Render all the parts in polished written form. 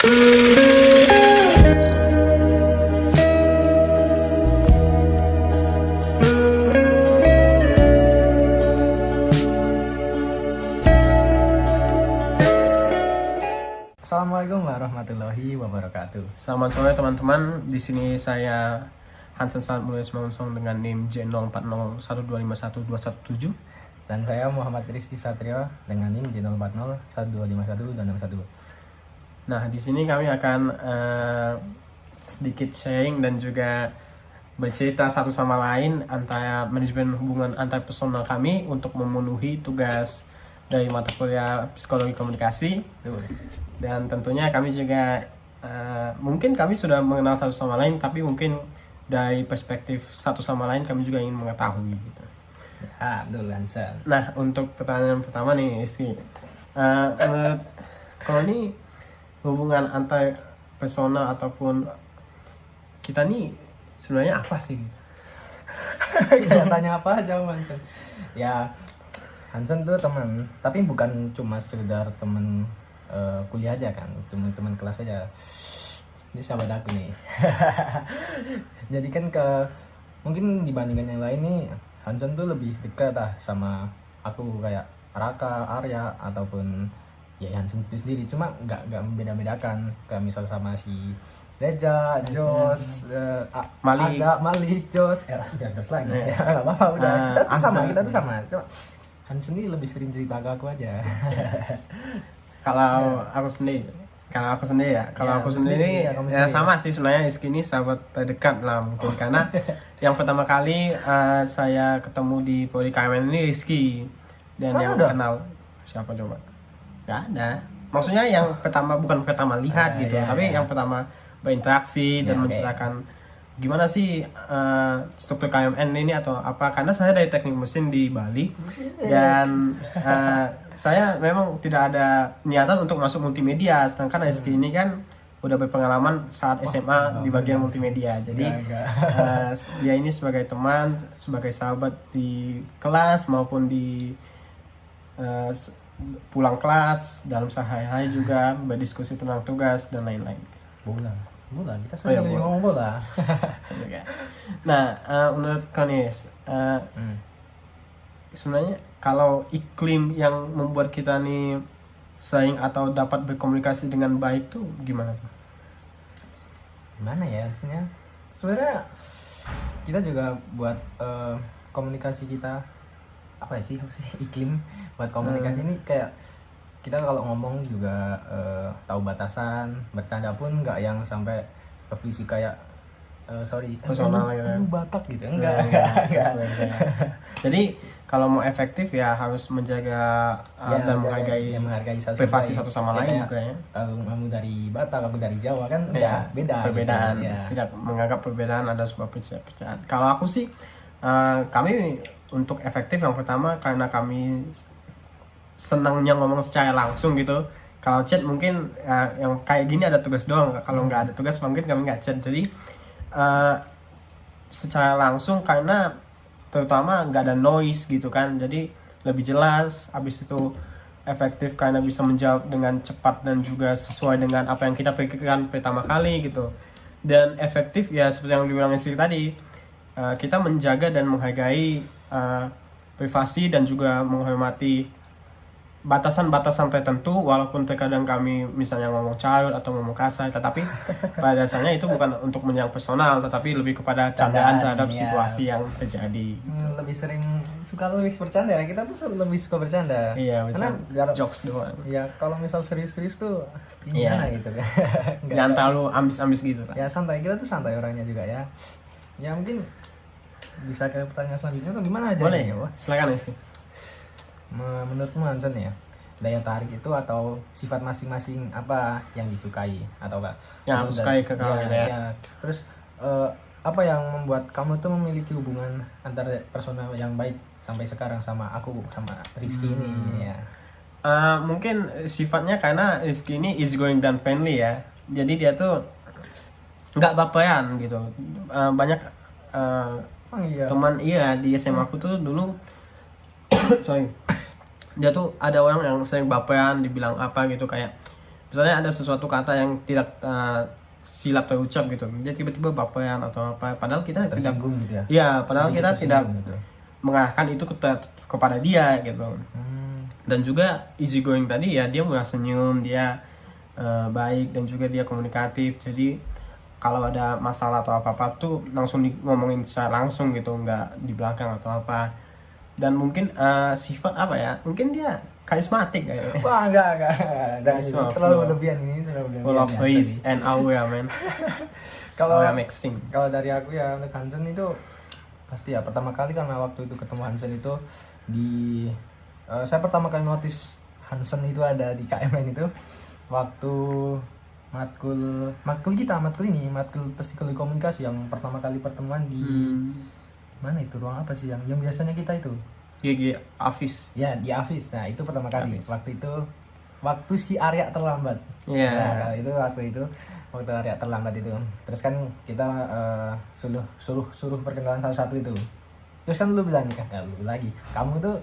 Assalamualaikum warahmatullahi wabarakatuh. Selamat sore teman-teman. Di sini saya Hansen Saad Mulyaus Mangonsong dengan NIM J0401251217. Dan saya Muhammad Rizky Satrio dengan NIM J0401251261. Nah, di sini kami akan sedikit sharing dan juga bercerita satu sama lain antara manajemen hubungan antar personal kami untuk memenuhi tugas dari mata kuliah psikologi komunikasi. Dan tentunya kami juga mungkin kami sudah mengenal satu sama lain, tapi mungkin dari perspektif satu sama lain kami juga ingin mengetahui gitu. Betul Hansen. Nah, untuk pertanyaan pertama nih Rizky, kalau ini hubungan antar personal ataupun kita nih sebenarnya apa sih? Kayak tanya apa aja Hansen. Ya, Hansen tuh teman, tapi bukan cuma sekedar teman kuliah aja kan, teman-teman kelas aja. Ini sahabat aku nih. Jadi kan mungkin dibandingkan yang lain nih, Hansen tuh lebih dekat sama aku, kayak Raka, Arya ataupun ya Hansen itu sendiri. Cuma nggak membeda-bedakan, kayak misal sama si Reja, Jos, Malik, Jos, Jos lagi. Ya nggak apa-apa, udah kita tuh sama. Cuma Hansen ini lebih sering cerita ke aku aja. Kalau aku sendiri sama sih sebenarnya. Rizky ini sahabat terdekat lah mungkin karena yang pertama kali saya ketemu di Poli KMN ini Rizky, dan yang kenal siapa coba? Gak ada. Maksudnya yang bukan pertama lihat gitu, tapi yang pertama berinteraksi dan menceritakan gimana sih struktur KMN ini atau apa, karena saya dari teknik mesin di Bali dan saya memang tidak ada niatan untuk masuk multimedia, sedangkan Rizky ini kan udah berpengalaman saat SMA di bagian multimedia, jadi dia ini sebagai teman, sebagai sahabat di kelas maupun di pulang kelas, dalam sehari-hari juga berdiskusi tentang tugas dan lain-lain. Bola, kita sering ngomong bola. Nah, menurut Kanis, sebenarnya kalau iklim yang membuat kita nih sering atau dapat berkomunikasi dengan baik tuh gimana tuh? Gimana ya, sebenarnya kita juga buat komunikasi kita apa sih iklim buat komunikasi ini kayak kita kalau ngomong juga tahu batasan, bercanda pun nggak yang sampai ke fisik kayak personal gitu. Lu Batak gitu, enggak. Jadi kalau mau efektif ya harus menjaga dan menghargai privasi satu sama lain juga ya. Kamu dari Batak, kamu dari Jawa kan beda. Perbedaan, gitu, ya. Tidak menganggap perbedaan ada sebuah perbedaan. Kalau aku sih, kami untuk efektif yang pertama karena kami senangnya ngomong secara langsung gitu. Kalau chat mungkin yang kayak gini ada tugas doang. Kalau nggak ada tugas mungkin kami nggak chat. Jadi secara langsung karena terutama nggak ada noise gitu kan. Jadi lebih jelas. Habis itu efektif karena bisa menjawab dengan cepat dan juga sesuai dengan apa yang kita pikirkan pertama kali gitu. Dan efektif ya seperti yang dibilang istri tadi, kita menjaga dan menghargai privasi dan juga menghormati batasan-batasan tertentu, walaupun terkadang kami misalnya ngomong cair atau ngomong kasar, tetapi pada dasarnya itu bukan untuk menyerang personal, tetapi lebih kepada candaan terhadap situasi yang terjadi. Lebih bercanda ya, kita tuh lebih suka bercanda. Iya, karena jokes doang. Ya kalau misal serius-serius tuh gimana gitu kan. Jangan terlalu ambis-ambis gitu lah. Ya santai, kita tuh santai orangnya juga ya. Ya mungkin bisa ke pertanyaan selanjutnya atau gimana aja? Boleh, ya, silakan sih. Menurutmu Hansen ya, daya tarik itu atau sifat masing-masing apa yang disukai atau enggak? Yang aku sukai ke kamu ya. Terus apa yang membuat kamu tuh memiliki hubungan antar personal yang baik sampai sekarang sama aku, sama Rizky ini ya? Mungkin sifatnya karena Rizky ini is going down friendly ya. Jadi dia tuh nggak baperan gitu. Banyak teman di SMA aku tuh dulu dia tuh ada orang yang sering baperan, dibilang apa gitu, kayak misalnya ada sesuatu kata yang tidak silap terucap gitu, dia tiba-tiba baperan atau apa, padahal kita tidak, Tersinggung gitu ya. ya padahal Sedikit kita tidak tersinggung gitu. mengarahkan itu kepada dia gitu. Hmm. Dan juga easy going tadi ya, dia murah senyum, dia baik, dan juga dia komunikatif. Jadi kalau ada masalah atau apa-apa tuh langsung ngomongin secara langsung gitu, nggak di belakang atau apa. Dan mungkin sifat apa ya, mungkin dia karismatik kayaknya. Wah, enggak. So, Terlalu berlebihan ini, terlalu Full of berlebihan. grace and aura, man. Kalau Aura mixing. kalau dari aku ya, untuk Hansen itu pasti ya pertama kali karena waktu itu ketemu Hansen itu di saya pertama kali notice Hansen itu ada di KMN itu waktu matkul psikologi komunikasi yang pertama kali pertemuan di mana itu, ruang apa sih yang biasanya kita itu GG Afis. ya di Afis. Nah itu pertama kali Afis. waktu si Arya terlambat. Iya. Nah, waktu Arya terlambat itu, terus kan kita suruh perkenalan salah satu itu. Terus kan lu bilang nih, lu lagi kamu tuh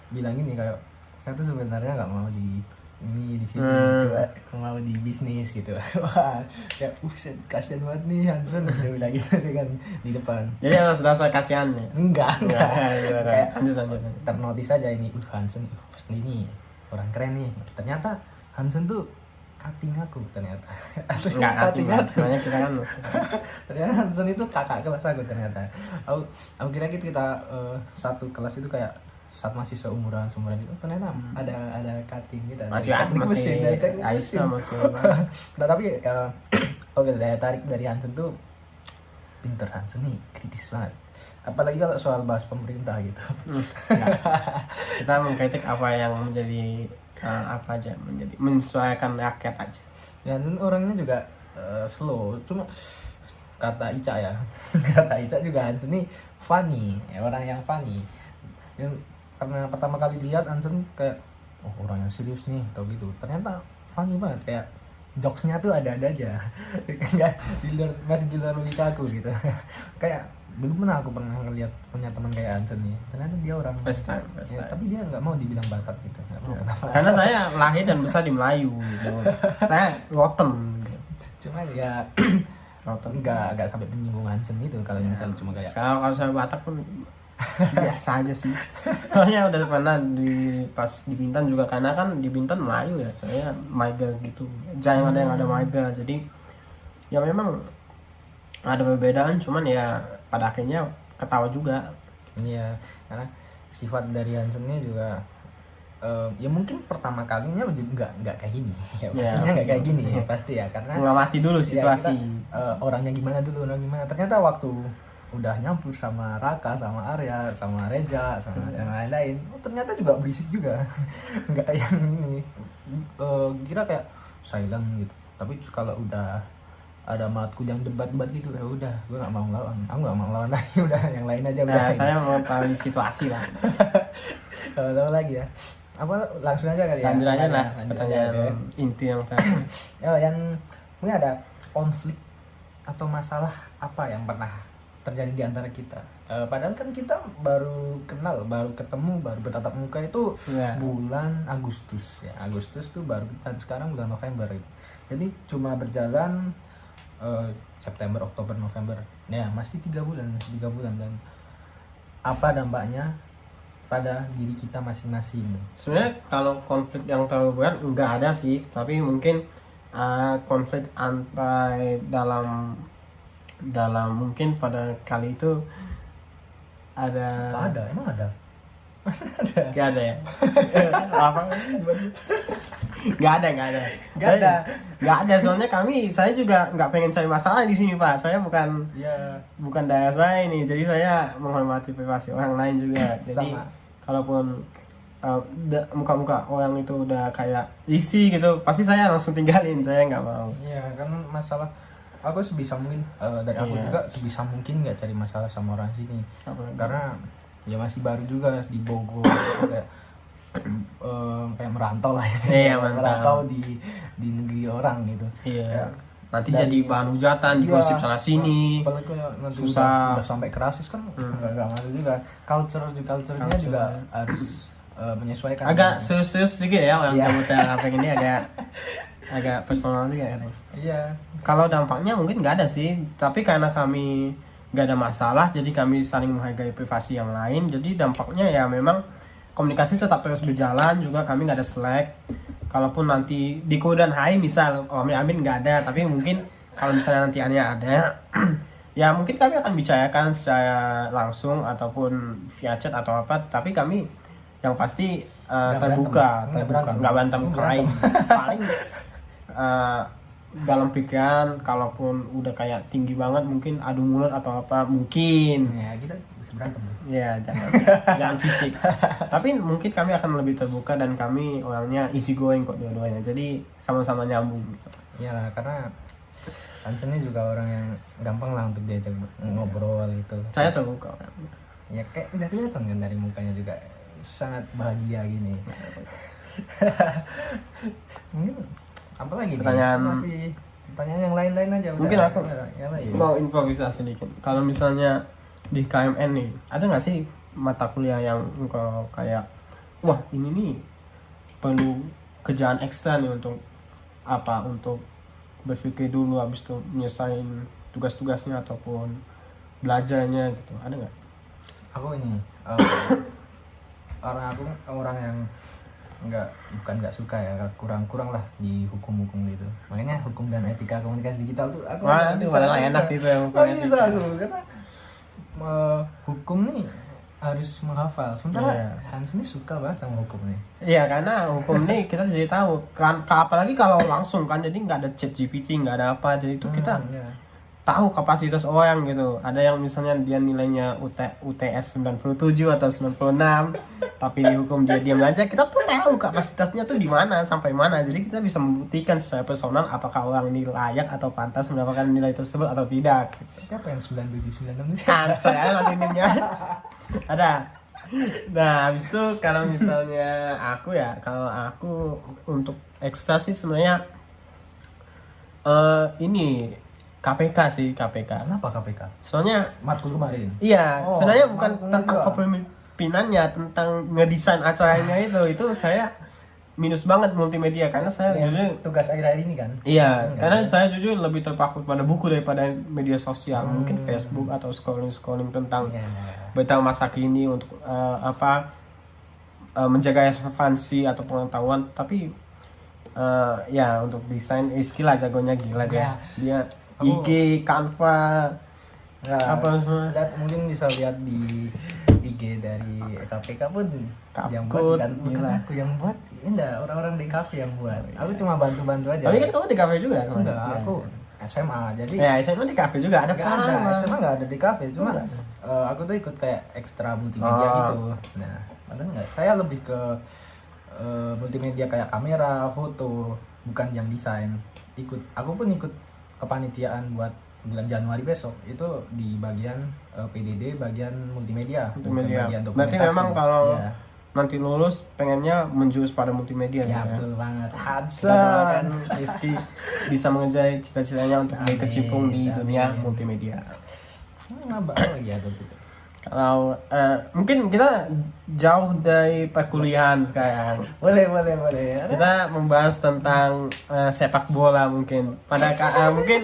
bilang gini kayak, saya tuh sebenarnya nggak mau di sini, coba mau di bisnis gitu. Wah, kayak kasihan banget nih Hansen, dia bilang gitu sih kan di depan. Jadi harus rasa kasihannya. Enggak. Kayak Lanjut. ternotis aja ini, Hansen pasti ini orang keren nih. Ternyata Hansen tuh cutting aku ternyata. Asli Nggak cutting aku. sebenarnya kita kan Ternyata Hansen itu kakak kelas aku ternyata. Aku kira kita satu kelas itu kayak saat masih seumuran itu, ternyata ada cutting kita. masih Aisyah masih. Nah, tapi oke, daya tarik dari Hansen tuh pinter. Hansen nih kritis banget, apalagi kalau soal bahas pemerintah gitu. Kita mengkritik apa yang menjadi apa aja, menjadi menyesuaikan rakyat aja. Dan orangnya juga slow, cuma kata Ica ya kata Ica juga Hansen nih funny ya, orang yang funny. Dan karena pertama kali lihat Hansen kayak orang yang serius nih atau gitu, ternyata funny banget, kayak jokesnya tuh ada-ada aja. Enggak masih di luar logika aku gitu. Kayak belum pernah aku ngeliat punya teman kayak Hansen nih, ternyata dia orang First time. tapi dia nggak mau dibilang Batak gitu, nggak tahu kenapa. Karena saya lahir dan besar di Melayu gitu. Saya rotten gitu. Cuma ya nggak sampai menyinggung Hansen itu kalau misalnya cuma kayak kalau saya Batak pun biasa aja sih. Soalnya udah pernah pas di Bintan juga, karena kan di Bintan Melayu ya, saya Maiga gitu. Jangan ada yang ada Maiga, jadi ya memang ada perbedaan, cuman ya pada akhirnya ketawa juga. Iya, karena sifat dari Hansennya juga ya mungkin pertama kalinya juga nggak kayak gini ya, pastinya nggak kayak gini ya, pasti ya, karena mengamati dulu situasi ya, orangnya gimana, ternyata waktu udah nyampur sama Raka, sama Arya, sama Reja, sama yang lain-lain, ternyata juga berisik juga. Nggak yang ini kira kayak silent gitu, tapi kalau udah ada matkul yang debat gitu, ya udah gue nggak mau ngelawan lagi, udah yang lain aja. Nah, saya mau tahu situasi lah. Tahu lagi ya, apa langsung aja kali ya, lanjut aja lah pertanyaan inti yang tadi. Yang mungkin ada konflik atau masalah apa yang pernah terjadi di antara kita, padahal kan kita baru kenal, baru ketemu, baru bertatap muka itu bulan Agustus ya. Agustus tuh baru kita, sekarang bulan November gitu. Jadi cuma berjalan September, Oktober, November ya, masih 3 bulan. Dan apa dampaknya pada diri kita masing-masing? Sebenarnya kalau konflik yang terlalu berat nggak ada sih, tapi mungkin konflik antar dalam mungkin pada kali itu ada. Apa ada? Emang ada? Ada? Gak ada ya? Apa? Gak ada. Soalnya saya juga nggak pengen cari masalah di sini, Pak. Saya bukan daerah saya ini, jadi saya menghormati privasi orang lain juga. Jadi kalaupun muka-muka orang itu udah kayak isi gitu, pasti saya langsung tinggalin. Saya nggak mau. Iya, kan masalah. Aku sebisa mungkin dari aku juga sebisa mungkin nggak cari masalah sama orang sini. Karena ya masih baru juga di Bogor, kayak merantau lah gitu. Merantau di negeri orang gitu. Iya. Nanti jadi bahan hujatan, digosip sana sini. Apalagi nanti susah. Udah sampai kerasis kan nggak ngaruh juga. Culture-nya juga menyesuaikan. Agak serius sedikit ya orang Iya. cabut HP ini, agak personal juga ya. Iya. Kalau dampaknya mungkin nggak ada sih, tapi karena kami nggak ada masalah, jadi kami saling menghargai privasi yang lain. Jadi dampaknya ya memang komunikasi tetap terus berjalan, juga kami nggak ada slack. Kalaupun nanti di kemudian hari misal, amin nggak ada, tapi mungkin kalau misalnya nanti ada, ya mungkin kami akan bicarakan secara langsung ataupun via chat atau apa. Tapi kami yang pasti terbuka, nggak berantem paling dalam pikiran. Kalaupun udah kayak tinggi banget mungkin adu mulut atau apa mungkin Ya kita bisa berantem. ya, jangan fisik. Tapi mungkin kami akan lebih terbuka, dan kami orangnya easy going kok dua-duanya, jadi sama-sama nyambung gitu. Iya, karena Hansen ini juga orang yang gampang lah untuk diajak ngobrol gitu. Saya terbuka. Ya kayak udah kelihatan kan dari mukanya juga sangat bahagia gini. Mungkin apa lagi nih? Masih pertanyaan yang lain-lain aja udah. Mungkin aku yang lain. mau improvisasi sedikit. Kalau misalnya di KMN nih, ada nggak sih mata kuliah yang engkau kayak, wah ini nih perlu kerjaan ekstra nih untuk apa? Untuk berpikir dulu habis itu nyelesain tugas-tugasnya ataupun belajarnya gitu. Ada nggak? Aku ini orang yang bukan nggak suka ya, kurang lah di hukum gitu. Makanya hukum dan etika komunikasi digital tuh aku Wah, nggak itu malah enak itu yang nggak bisa aku, karena hukum nih harus menghafal. Sementara Iya. Hans ini suka banget sama hukum nih. Iya, karena hukum nih kita jadi tahu kan, apalagi kalau langsung kan, jadi nggak ada chat GPT, nggak ada apa, jadi itu kita Iya. tahu kapasitas orang gitu. Ada yang misalnya dia nilainya UTS 97 atau 96, tapi di hukum dia diam aja, kita tuh tahu kapasitasnya tuh di mana sampai mana. Jadi kita bisa membuktikan secara personal apakah orang ini layak atau pantas mendapatkan nilai tersebut atau tidak. Siapa yang 97 96 sih? Kan saya nanti nimnya ada. Nah, habis itu kalau misalnya kalau aku untuk ekstra sih sebenarnya ini KPK sih, KPK. Kenapa KPK? Soalnya Matkul kemarin. iya, Oh, sebenarnya bukan matkul tentang juga. kepemimpinannya, tentang ngedesain acaranya itu saya minus banget multimedia, karena saya Yang jujur tugas akhir-akhir ini kan. iya, Enggak, karena ya? saya jujur lebih terpaku pada buku daripada media sosial, mungkin Facebook atau scrolling tentang Iya. berita masa kini untuk menjaga relevansi atau pengetahuan. Tapi ya untuk desain skill lah jagonya gila dia. Ya. Dia Aku- IG, Canva, Nggak, apa semua. mungkin bisa lihat di IG dari KPK pun yang Kapkut, buat bukan gila. aku yang buat, enggak, orang-orang di kafe yang buat. Aku cuma bantu-bantu aja. Tapi kan kamu di kafe juga kan? Enggak, aku SMA jadi Ya, SMA di kafe juga ada nggak ada, pengalaman. SMA nggak ada di kafe, cuma Oh, nggak aku tuh ikut kayak ekstra multimedia Oh. gitu. Nah, padahal nggak, saya lebih ke multimedia kayak kamera, foto, bukan yang desain. Aku pun ikut kepanitiaan buat bulan Januari besok, itu di bagian PDD, bagian multimedia, bukan Multimedia. bagian Berarti dokumentasi. memang kalau Iya. nanti lulus pengennya menjurus pada multimedia Ya, gitu betul banget. Kita doakan Rizky bisa mengejar cita-citanya untuk Amin, berkecimpung di dunia amin. multimedia. Nambah lagi ya tuh. Kalau mungkin kita jauh dari perkuliahan sekarang. Boleh. Kita membahas tentang sepak bola mungkin. Mungkin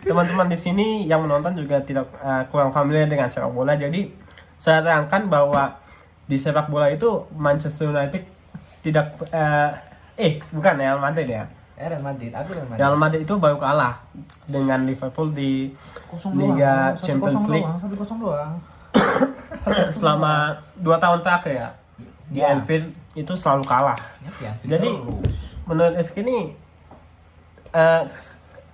teman-teman di sini yang menonton juga tidak kurang familiar dengan sepak bola. Jadi saya terangkan bahwa di sepak bola itu Manchester United tidak bukan Real Madrid ya. Real Madrid, aku Real Madrid. Real Madrid itu baru kalah dengan Liverpool di 0-0 Liga doang, 1-0 Champions League doang, 1-0 doang. selama 2 tahun terakhir ya. Di Ya. Anfield itu selalu kalah. Ya, Jadi terus. menurut Rizky ini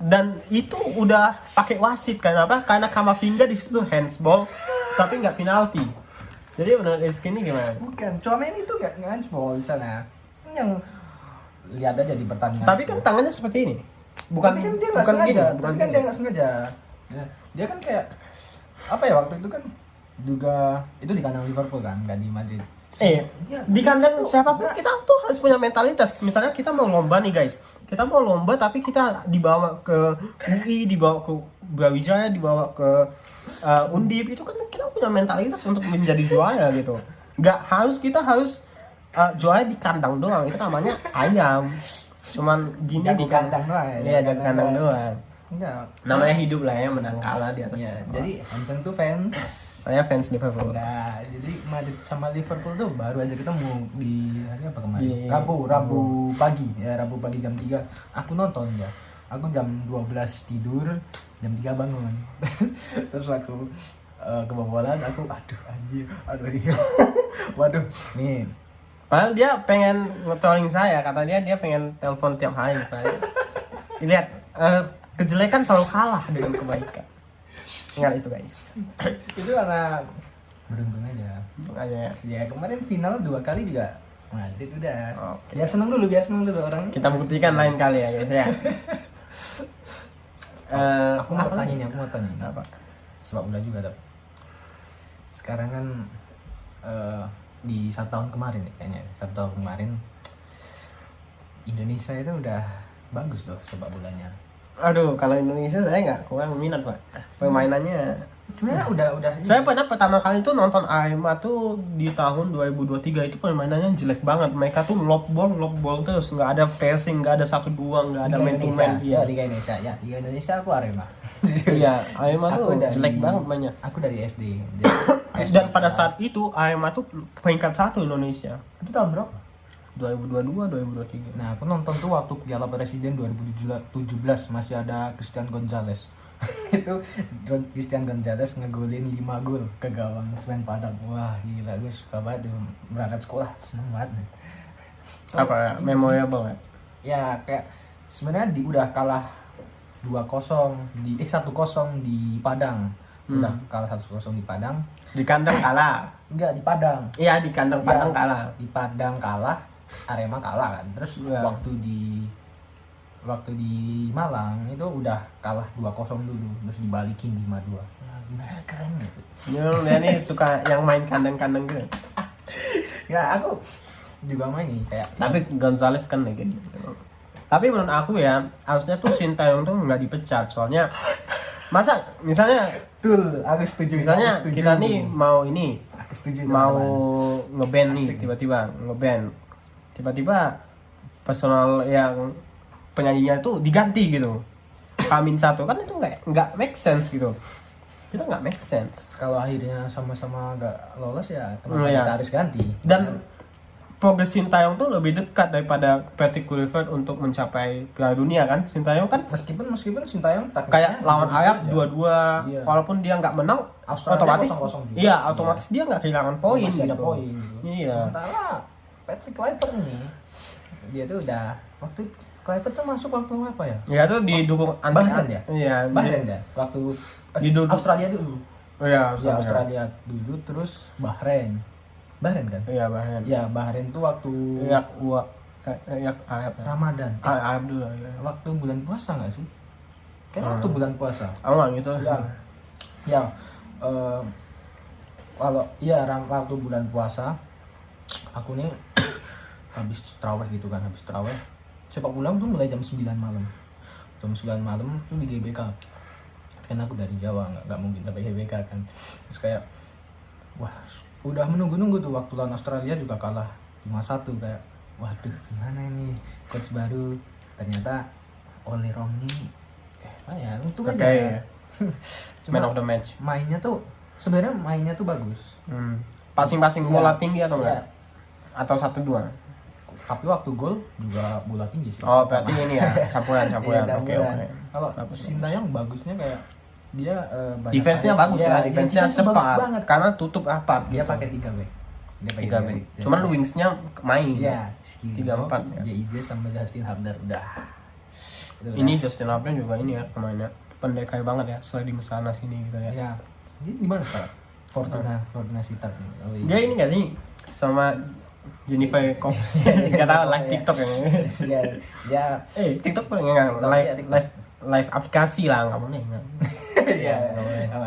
dan itu udah pakai wasit, kenapa? Karena Kamavinga di situ handsball tapi nggak penalti. Jadi menurut Rizky ini gimana? Bukan, Tchouaméni itu nggak handball di sana. Yang lihat aja di pertandingan. Tapi itu. kan tangannya seperti ini. Bukan Tapi kan dia nggak bukan sengaja. gini, bukan Tapi kan gini. dia nggak sengaja. Ya, dia kan kayak apa ya, waktu itu kan juga itu di kandang Liverpool kan, nggak di Madrid. Iya, di kandang siapapun kita tuh harus punya mentalitas. Misalnya kita mau lomba nih guys, kita mau lomba tapi kita dibawa ke UI, dibawa ke Brawijaya, dibawa ke Undip, itu kan kita punya mentalitas untuk menjadi juara gitu. Kita harus jualnya di kandang doang, itu namanya ayam. Cuman gini Jago di kandang doang ya, Iya, jago jago kandang doang. Enggak. Namanya hidup lah ya, menang kalah di atas. Ya, jadi Hansen tuh fans. Saya fans Liverpool. Nah, jadi Madrid sama Liverpool tuh baru aja ketemu di hari apa kemarin? Di- Rabu pagi. Ya, Rabu pagi jam 3. Aku nonton ya. Aku jam 12 tidur, jam 3 bangun. Terus aku kebobolan, aku aduh dia. Waduh, nih. Padahal dia pengen nge-trolling saya, kata dia pengen telepon tiap hari. Lihat, kejelekan selalu kalah dengan kebaikan. Ingat itu guys. Itu karena beruntung aja. Untung aja ya. Ya kemarin final 2 kali juga Madrid udah. Oke. Biar seneng dulu orang. Kita buktikan lain kali ya guys ya. Aku mau tanya nih, Apa? sepak bola juga tapi sekarang kan di 1 tahun kemarin ya kayaknya 1 tahun kemarin Indonesia itu udah bagus loh sepak bolanya. Aduh, kalau Indonesia saya nggak kurang minat pak. Permainannya. Sebenarnya udah Saya pernah pertama kali itu nonton Arema tuh di tahun 2023, itu permainannya jelek banget. Mereka tuh lob ball terus, nggak ada passing, nggak ada 1-2, nggak ada Liga man to Indonesia. man. Iya, Liga Indonesia ya. Liga Indonesia aku Arema. iya, Arema tuh Aku dari- jelek banget banyak. Aku dari SD. Dan pada saat itu Arema tuh peringkat 1 Indonesia. itu tahun berapa? 2022, 2023. Nah, aku nonton tuh waktu Piala Presiden 2017 masih ada Christian Gonzalez. Itu Christian Gonzalez ngegolin 5 gol ke gawang Sven Padang. Wah, gila, gue suka banget tuh berangkat sekolah, seneng banget. Apa memorable ya? Ya, kayak sebenarnya udah kalah 2-0 di 1-0 di Padang. Udah kalah 1-0 di Padang. Di kandang kalah. Enggak, di Padang. Iya, di kandang Padang Ya, kalah. Di Padang kalah, Arema kalah kan. Terus Ya. waktu di Malang itu udah kalah 2-0 dulu, terus dibalikin 5-2. Nah, gimana keren gitu. Dia nih suka yang main kandang-kandang gitu. Ya, aku juga main nih kayak Tapi Gonzales kan legend. Tapi menurut aku ya, harusnya tuh Sintayong tuh nggak dipecat. Soalnya masa misalnya aku setuju. misalnya Aku setuju. kita nih mau ini aku setuju mau teman-teman. ngeband nih, Asik. tiba-tiba personal yang penyanyinya tuh diganti gitu. H-1 kan itu nggak make sense gitu. Kita nggak make sense. Kalau akhirnya sama-sama nggak lolos ya Oh, kenapa iya. kita harus ganti. Dan progres Sintayong tuh lebih dekat daripada Patrick Kluivert untuk mencapai Piala Dunia kan. Sintayong kan meskipun Sintayong kayak lawan Arab aja. 2-2, Iya. walaupun dia nggak menang, Australia otomatis 0-0 juga. iya otomatis dia nggak kehilangan poin Masih ada gitu. poin gitu. Iya. Sementara Patrick Kluivert nih dia tuh udah waktu Kluivert tuh masuk waktu apa ya? Ya tuh didukung Bahrain ya? Iya. Bahrain kan? Waktu Didukung- Australia dulu. Oh iya, Ya Australia dulu terus Bahrain. Bahrain kan? Iya Bahrain. Ya Bahrain tuh waktu Iya Arab. Ramadan. Arab dulu ya. Waktu bulan puasa nggak sih? Kayaknya waktu bulan puasa. Oh gitu. Ya kalau waktu bulan puasa aku nih habis terawih gitu kan, habis terawih sepak bola tuh mulai jam 9 malam. Jam 9 malam tuh di GBK. Kan aku dari Jawa, nggak mungkin sampai GBK kan. Terus kayak wah, udah menunggu-nunggu tuh waktu lawan Australia juga kalah 5-1 kayak waduh gimana ini coach baru, ternyata Oli Romney untung Oke. aja. Man of the match. Mainnya tuh sebenarnya mainnya tuh bagus. Passing-passing Iya. bola tinggi atau Iya. enggak? Atau 1-2? Tapi waktu gol juga bola tinggi sih. Oh, berarti ini ya, campuran. Iya, Oke, campuran. oke. Kalau Bagus. Sintayong bagusnya kayak dia banyak Defense-nya kali- bagus Iya, ya, defense-nya bagus cepat banget. karena tutup rapat. Dia gitu. pakai 3 back. Dia pakai 3 tiga back. back. Cuman wings-nya main. Iya, 3-4 ya. JIZ sama Justin Hubner udah. Itu Ini Justin Hubner juga ini ya pemainnya pendekar banget ya, sliding sana sini gitu ya. ya. Dia di mana sekarang? Fortuna Sittard. Oh, iya. Dia ini nggak sih sama Jennifer Kok? Nggak tahu live TikTok ya. Dia TikTok boleh nggak? TikTok, Live iya, TikTok. live aplikasi lah nggak boleh nggak? Iya,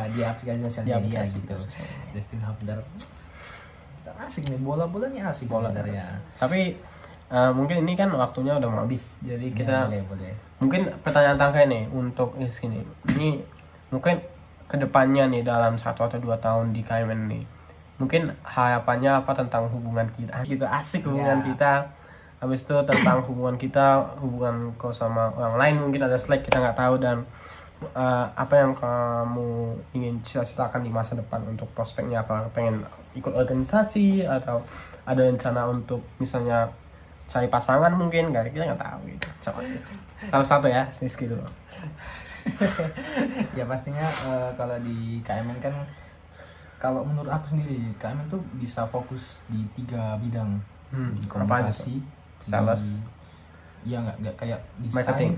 di aplikasi sosial Di media aplikasi gitu. sosial media. Justin Hubner. Asik nih, bola-bolanya asik sebenarnya. Tapi mungkin ini kan waktunya udah mau habis, jadi kita Ya, boleh. mungkin pertanyaan terakhir nih untuk Rizky nih. Ini mungkin kedepannya nih dalam 1 atau 2 tahun di KMN nih, mungkin harapannya apa tentang hubungan kita gitu, asik hubungan Ya. kita. Habis itu tentang hubungan kita, hubungan kau sama orang lain, mungkin ada slack kita nggak tahu. Dan apa yang kamu ingin cita-citakan di masa depan untuk prospeknya, apa pengen ikut organisasi atau ada rencana untuk misalnya cari pasangan mungkin, nggak, kita nggak tahu gitu. Coba salah satu ya, Rizky dulu. Ya pastinya kalau di KMN kan, kalau menurut aku sendiri KMN tuh bisa fokus di 3 bidang. Di apaan komunikasi, Sales. ya nggak kayak Marketing.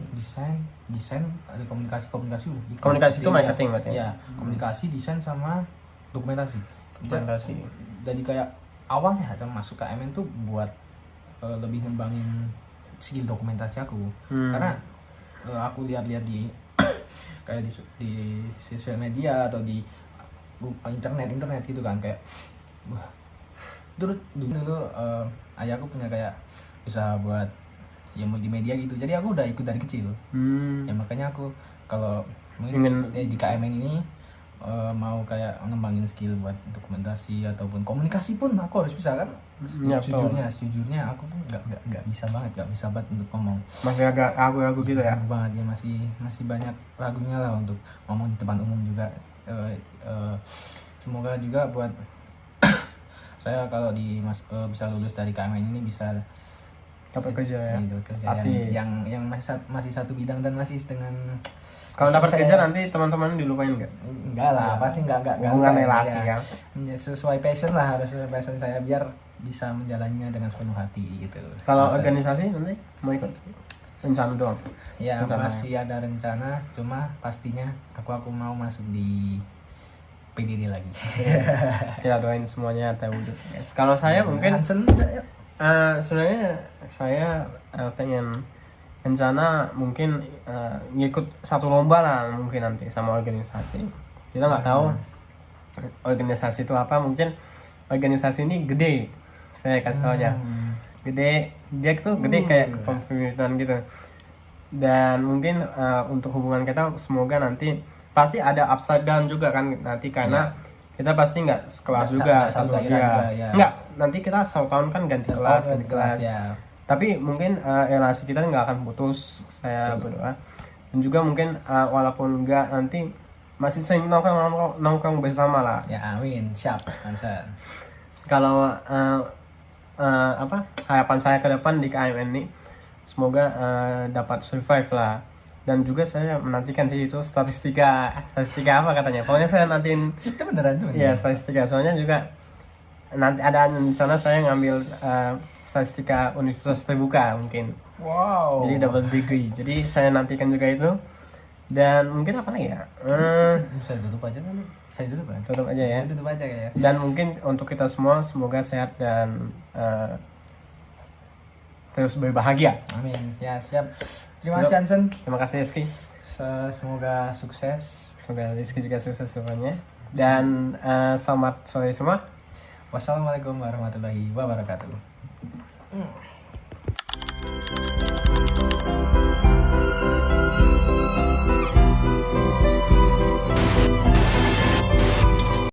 desain ada komunikasi udah. Di Komunikasi itu ya. marketing berarti ya? Ya, komunikasi, desain sama dokumentasi. Dokumentasi. Jadi kayak awalnya ada masuk KMN tuh buat lebih ngembangin skill dokumentasi aku. Karena aku lihat-lihat di kayak di sosial media atau di internet gitu kan, kayak wah, dulu ayahku punya kayak usaha buat ya multimedia gitu, jadi aku udah ikut dari kecil. Ya makanya aku kalau mungkin di KMN ini mau kayak ngembangin skill buat dokumentasi ataupun komunikasi pun aku harus bisa kan. Ya, sejujurnya aku pun nggak bisa banget untuk ngomong. Masih agak ragu-ragu gitu ya? Ragu banget ya, masih banyak ragunya lah untuk ngomong di depan umum juga. Semoga juga buat saya kalau bisa lulus dari KMN ini bisa dapat kerja ya, gitu, kerja pasti. yang masih satu bidang dan masih dengan Kalau dapat kerja nanti teman-teman dilupain nggak? enggak lah, pasti enggak Hubungan lupa relasi ya. kan? Ya, sesuai passion lah, harus sesuai passion saya biar bisa menjalannya dengan sepenuh hati gitu. Kalau Masa- organisasi nanti mau ikut rencana doang? ya rencana. masih ada rencana, cuma pastinya aku mau masuk di PDD lagi. Kita doain semuanya terwujud guys. Kalau saya mungkin Hansen, sebenarnya saya pengen rencana mungkin ngikut satu lomba lah mungkin nanti sama organisasi. Kita nggak tahu organisasi itu apa, mungkin organisasi ini gede, saya kasih tahu aja. Gede, dia tuh gede kayak kepemimpinan gitu. Dan mungkin untuk hubungan kita semoga nanti pasti ada upside down juga kan nanti, karena kita pasti nggak sekelas juga satu daerah juga, ya. Nggak, nanti kita satu tahun kan ganti kelas ya. tapi mungkin relasi kita nggak akan putus, saya berdoa. Dan juga mungkin walaupun nggak, nanti masih sering nongkrong bersama lah. Ya amin, siap Hansen. Kalau apa harapan saya ke depan di KMN ini, semoga dapat survive lah. Dan juga saya menantikan sih itu statistika apa katanya, pokoknya saya nantiin Itu beneran tuh. ya statistika, soalnya juga nanti ada di sana saya ngambil statistika universitas terbuka mungkin. Wow. Jadi double degree. Jadi saya nantikan juga itu. Dan mungkin apa lagi ya? Bisa tutup aja kan? Saya tutup kan? Tutup aja ya. Tutup aja kayaknya. Dan mungkin untuk kita semua semoga sehat dan terus berbahagia. Amin. Ya siap. Terima kasih Hansen. Terima kasih Rizky. Semoga sukses. Semoga Rizky juga sukses semuanya. Dan selamat sore semua. Wassalamualaikum warahmatullahi wabarakatuh.